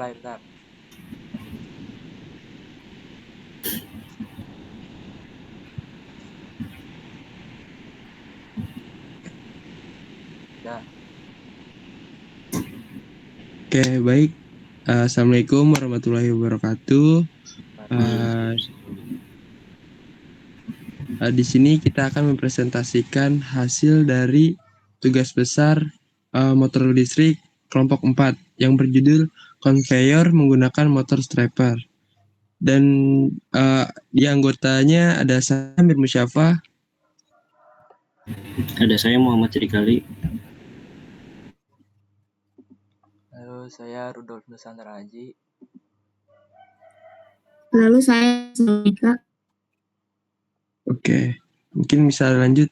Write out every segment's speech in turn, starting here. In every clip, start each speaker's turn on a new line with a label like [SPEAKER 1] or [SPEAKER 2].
[SPEAKER 1] mulai bentar. Dah.
[SPEAKER 2] Oke, baik. Assalamualaikum warahmatullahi wabarakatuh. Di sini kita akan mempresentasikan hasil dari tugas besar motor listrik kelompok 4 yang berjudul Conveyor menggunakan motor stepper. Dan di anggotanya ada saya Amir Musyafa,
[SPEAKER 3] Ada saya Muhammad Cirikali.
[SPEAKER 1] Lalu saya Rudolf Nusantara Haji.
[SPEAKER 4] Lalu saya Sulika.
[SPEAKER 2] Oke, mungkin bisa lanjut.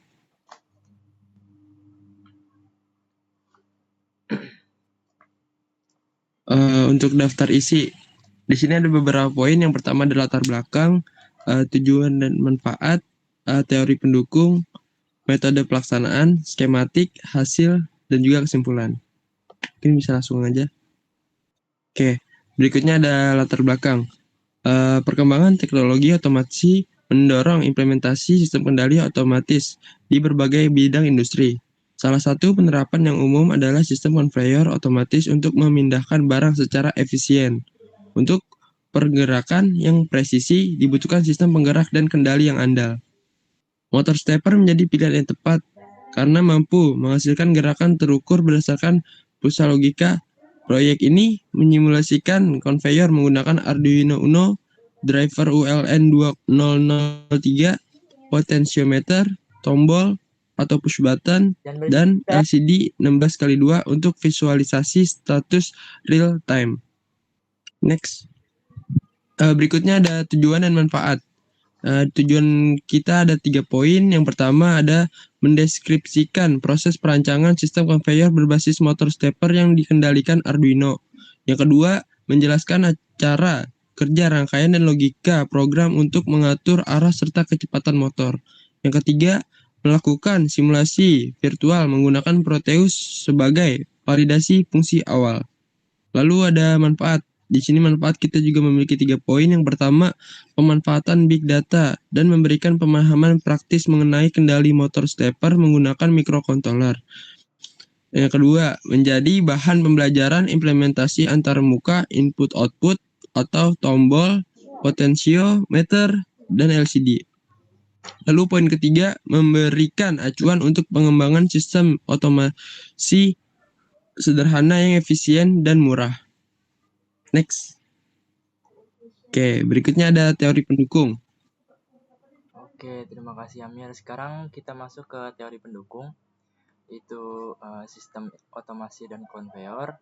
[SPEAKER 2] Untuk daftar isi, di sini ada beberapa poin. Yang pertama adalah latar belakang, tujuan dan manfaat, teori pendukung, metode pelaksanaan, skematik, hasil, dan juga kesimpulan. Mungkin bisa langsung aja. Oke, berikutnya ada latar belakang. Perkembangan teknologi otomasi mendorong implementasi sistem kendali otomatis di berbagai bidang industri. Salah satu penerapan yang umum adalah sistem conveyor otomatis untuk memindahkan barang secara efisien. Untuk pergerakan yang presisi, dibutuhkan sistem penggerak dan kendali yang andal. Motor stepper menjadi pilihan yang tepat karena mampu menghasilkan gerakan terukur berdasarkan pusat logika. Proyek ini menyimulasikan conveyor menggunakan Arduino Uno, driver ULN 2003, potentiometer, tombol atau push button, dan LCD 16x2 untuk visualisasi status real time. Next. Berikutnya ada tujuan dan manfaat. Tujuan kita ada 3 poin. Yang pertama ada mendeskripsikan proses perancangan sistem conveyor berbasis motor stepper yang dikendalikan Arduino. Yang kedua, menjelaskan cara kerja rangkaian dan logika program untuk mengatur arah serta kecepatan motor. Yang ketiga, melakukan simulasi virtual menggunakan Proteus sebagai validasi fungsi awal. Lalu ada manfaat. Di sini manfaat kita juga memiliki 3 poin. Yang pertama, pemanfaatan big data dan memberikan pemahaman praktis mengenai kendali motor stepper menggunakan microcontroller. Yang kedua, menjadi bahan pembelajaran implementasi antarmuka input-output atau tombol, potentiometer, dan LCD. Lalu poin ketiga, memberikan acuan untuk pengembangan sistem otomasi sederhana yang efisien dan murah. Next. Oke, berikutnya ada teori pendukung.
[SPEAKER 1] Oke, terima kasih Amir. Sekarang kita masuk ke teori pendukung, yaitu sistem otomasi dan konveyor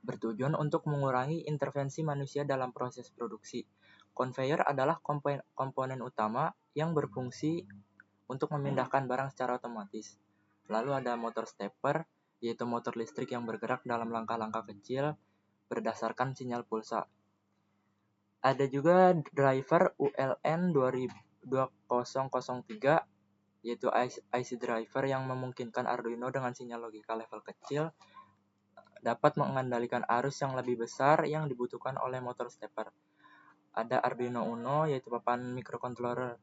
[SPEAKER 1] bertujuan untuk mengurangi intervensi manusia dalam proses produksi. Konveyor adalah komponen utama yang berfungsi untuk memindahkan barang secara otomatis. Lalu ada motor stepper, yaitu motor listrik yang bergerak dalam langkah-langkah kecil berdasarkan sinyal pulsa. Ada juga driver ULN 2003, yaitu IC driver yang memungkinkan Arduino dengan sinyal logika level kecil dapat mengendalikan arus yang lebih besar yang dibutuhkan oleh motor stepper. Ada Arduino Uno, yaitu papan microcontroller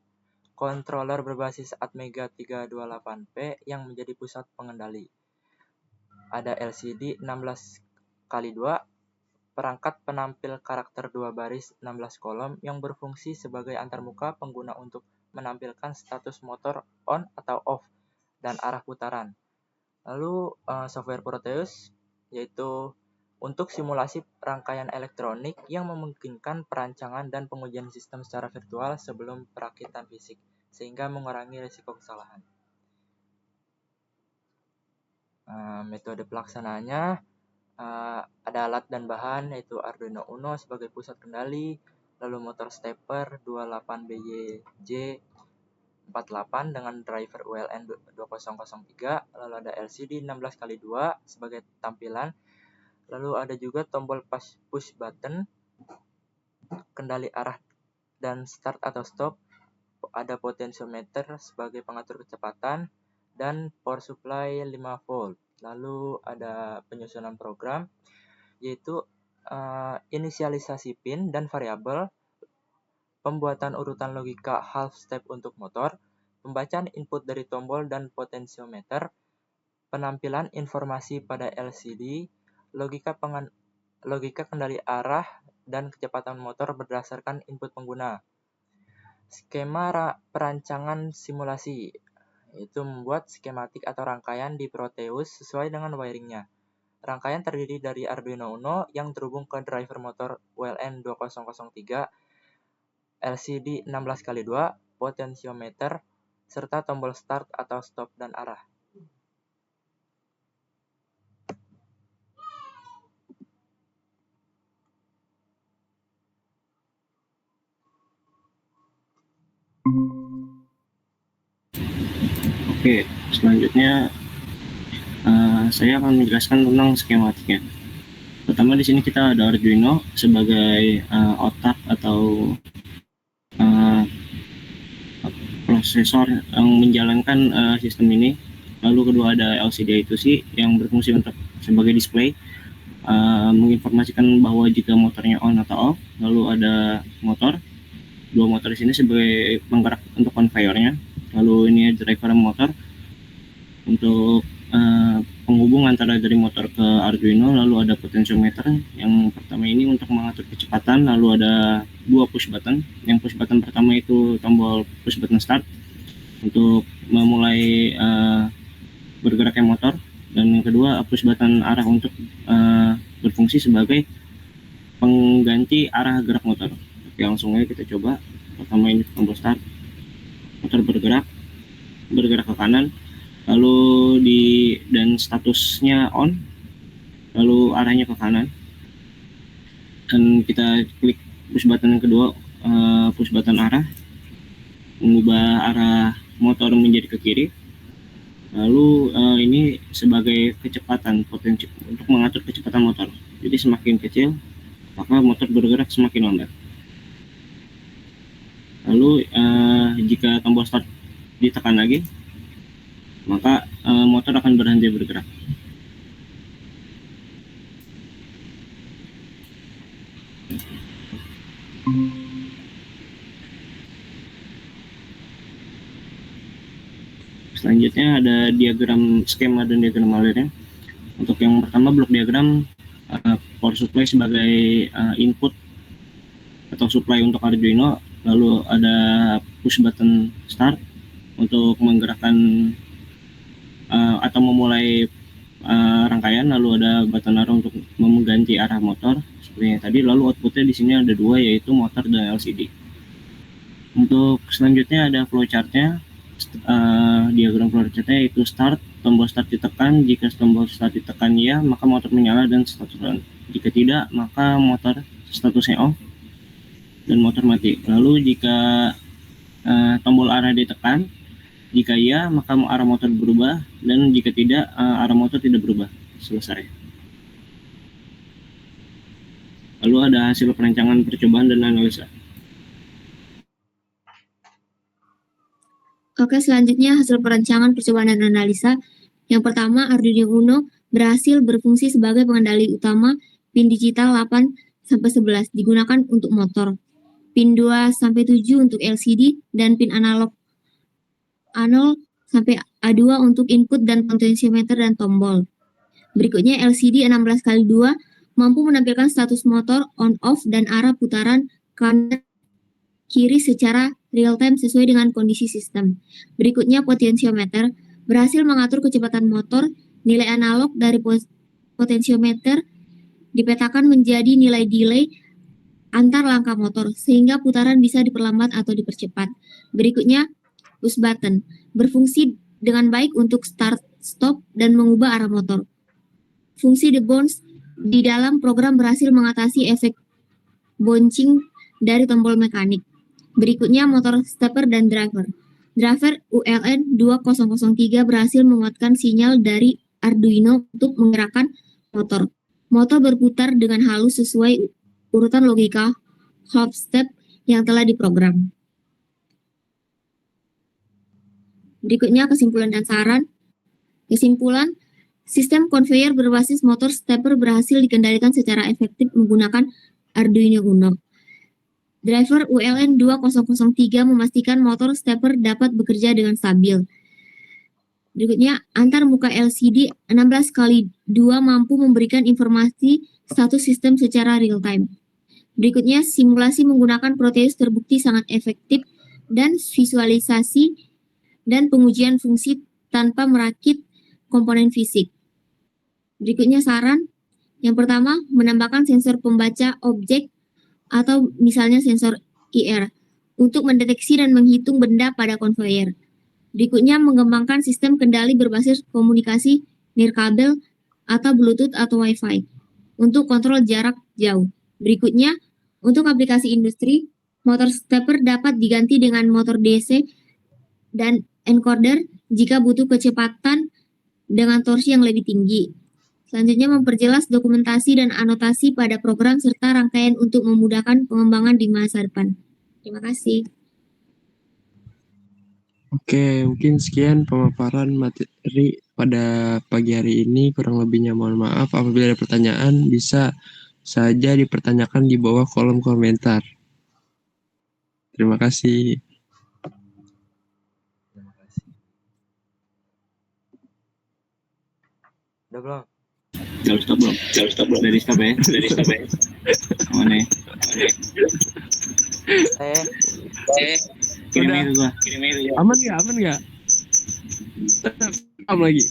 [SPEAKER 1] berbasis Atmega 328P yang menjadi pusat pengendali. Ada LCD 16x2, perangkat penampil karakter 2 baris 16 kolom yang berfungsi sebagai antarmuka pengguna untuk menampilkan status motor on atau off dan arah putaran. Lalu software Proteus, yaitu untuk simulasi rangkaian elektronik yang memungkinkan perancangan dan pengujian sistem secara virtual sebelum perakitan fisik, sehingga mengurangi risiko kesalahan. Metode pelaksanaannya, ada alat dan bahan, yaitu Arduino Uno sebagai pusat kendali, lalu motor stepper 28BYJ48 dengan driver ULN 2003, lalu ada LCD 16x2 sebagai tampilan, lalu ada juga tombol push button, kendali arah dan start atau stop, ada potentiometer sebagai pengatur kecepatan, dan power supply 5 volt. Lalu ada penyusunan program, yaitu inisialisasi pin dan variabel, pembuatan urutan logika half step untuk motor, pembacaan input dari tombol dan potensiometer, penampilan informasi pada LCD, logika kendali arah dan kecepatan motor berdasarkan input pengguna. Skema perancangan simulasi, yaitu membuat skematik atau rangkaian di Proteus sesuai dengan wiringnya. Rangkaian terdiri dari Arduino Uno yang terhubung ke driver motor WLN2003, LCD 16x2, potensiometer, serta tombol start atau stop dan arah.
[SPEAKER 3] Oke, selanjutnya saya akan menjelaskan tentang skematiknya. Pertama di sini kita ada Arduino sebagai otak atau prosesor yang menjalankan sistem ini. Lalu kedua ada LCD I2C yang berfungsi untuk sebagai display, menginformasikan bahwa jika motornya on atau off. Lalu ada motor, dua motor di sini sebagai penggerak untuk konveyornya. Lalu ini driver motor untuk penghubung antara dari motor ke Arduino. Lalu ada potensiometer yang pertama ini untuk mengatur kecepatan. Lalu ada dua push button. Yang push button pertama itu tombol push button start untuk memulai bergeraknya motor, dan yang kedua push button arah untuk berfungsi sebagai pengganti arah gerak motor. Oke, langsung aja kita coba. Pertama ini tombol start, motor bergerak ke kanan, lalu dan statusnya on, lalu arahnya ke kanan, dan kita klik push button yang kedua, push button arah, mengubah arah motor menjadi ke kiri. Lalu ini sebagai kecepatan, potensi untuk mengatur kecepatan motor. Jadi semakin kecil maka motor bergerak semakin lambat. Lalu jika tombol start ditekan lagi, maka motor akan berhenti bergerak. Selanjutnya ada diagram skema dan diagram alirnya. Untuk yang pertama blok diagram, power supply sebagai input atau supply untuk Arduino. Lalu ada push button start untuk menggerakkan atau memulai rangkaian. Lalu ada button arrow untuk mengganti arah motor seperti yang tadi. Lalu outputnya di sini ada dua, yaitu motor dan LCD. Untuk selanjutnya ada flowchartnya. Diagram flowchartnya itu start, tombol start ditekan. Jika tombol start ditekan ya, maka motor menyala dan status on. Jika tidak, maka motor statusnya off dan motor mati. Lalu jika tombol arah ditekan, jika ya, maka arah motor berubah, dan jika tidak, arah motor tidak berubah. Selesai. Lalu ada hasil perancangan percobaan dan analisa.
[SPEAKER 4] Oke, selanjutnya hasil perancangan percobaan dan analisa. Yang pertama, Arduino Uno berhasil berfungsi sebagai pengendali utama. Pin digital 8-11 digunakan untuk motor, pin 2-7 untuk LCD, dan pin analog A0 sampai A2 untuk input dan potensiometer dan tombol. Berikutnya LCD 16x2 mampu menampilkan status motor on-off dan arah putaran kanan kiri secara real-time sesuai dengan kondisi sistem. Berikutnya potensiometer berhasil mengatur kecepatan motor. Nilai analog dari potensiometer dipetakan menjadi nilai delay antar langkah motor sehingga putaran bisa diperlambat atau dipercepat. Berikutnya push button berfungsi dengan baik untuk start, stop, dan mengubah arah motor. Fungsi debounce di dalam program berhasil mengatasi efek bouncing dari tombol mekanik. Berikutnya motor stepper dan driver. Driver ULN 2003 berhasil menguatkan sinyal dari Arduino untuk menggerakkan motor. Motor berputar dengan halus sesuai urutan logika half step yang telah diprogram. Berikutnya kesimpulan dan saran. Kesimpulan, Sistem konveyor berbasis motor stepper berhasil dikendalikan secara efektif menggunakan Arduino Uno. Driver ULN 2003 memastikan motor stepper dapat bekerja dengan stabil. Berikutnya, antar muka LCD 16x2 mampu memberikan informasi status sistem secara real-time. Berikutnya, simulasi menggunakan Proteus terbukti sangat efektif dan visualisasi dan pengujian fungsi tanpa merakit komponen fisik. Berikutnya saran. Yang pertama, menambahkan sensor pembaca objek atau misalnya sensor IR untuk mendeteksi dan menghitung benda pada konveyor. Berikutnya, mengembangkan sistem kendali berbasis komunikasi nirkabel atau Bluetooth atau Wi-Fi untuk kontrol jarak jauh. Berikutnya, untuk aplikasi industri, motor stepper dapat diganti dengan motor DC dan encoder jika butuh kecepatan dengan torsi yang lebih tinggi. Selanjutnya, memperjelas dokumentasi dan anotasi pada program serta rangkaian untuk memudahkan pengembangan di masa depan. Terima kasih.
[SPEAKER 2] Oke, mungkin sekian pemaparan materi pada pagi hari ini. Kurang lebihnya mohon maaf. Apabila ada pertanyaan, bisa saja dipertanyakan di bawah kolom komentar. Terima kasih.
[SPEAKER 1] Terima kasih. Udah belum?
[SPEAKER 3] Jangan stop belum. Dari stop ya. Mana? Kirim aja ke gua.
[SPEAKER 2] Aman nggak? Rekam lagi.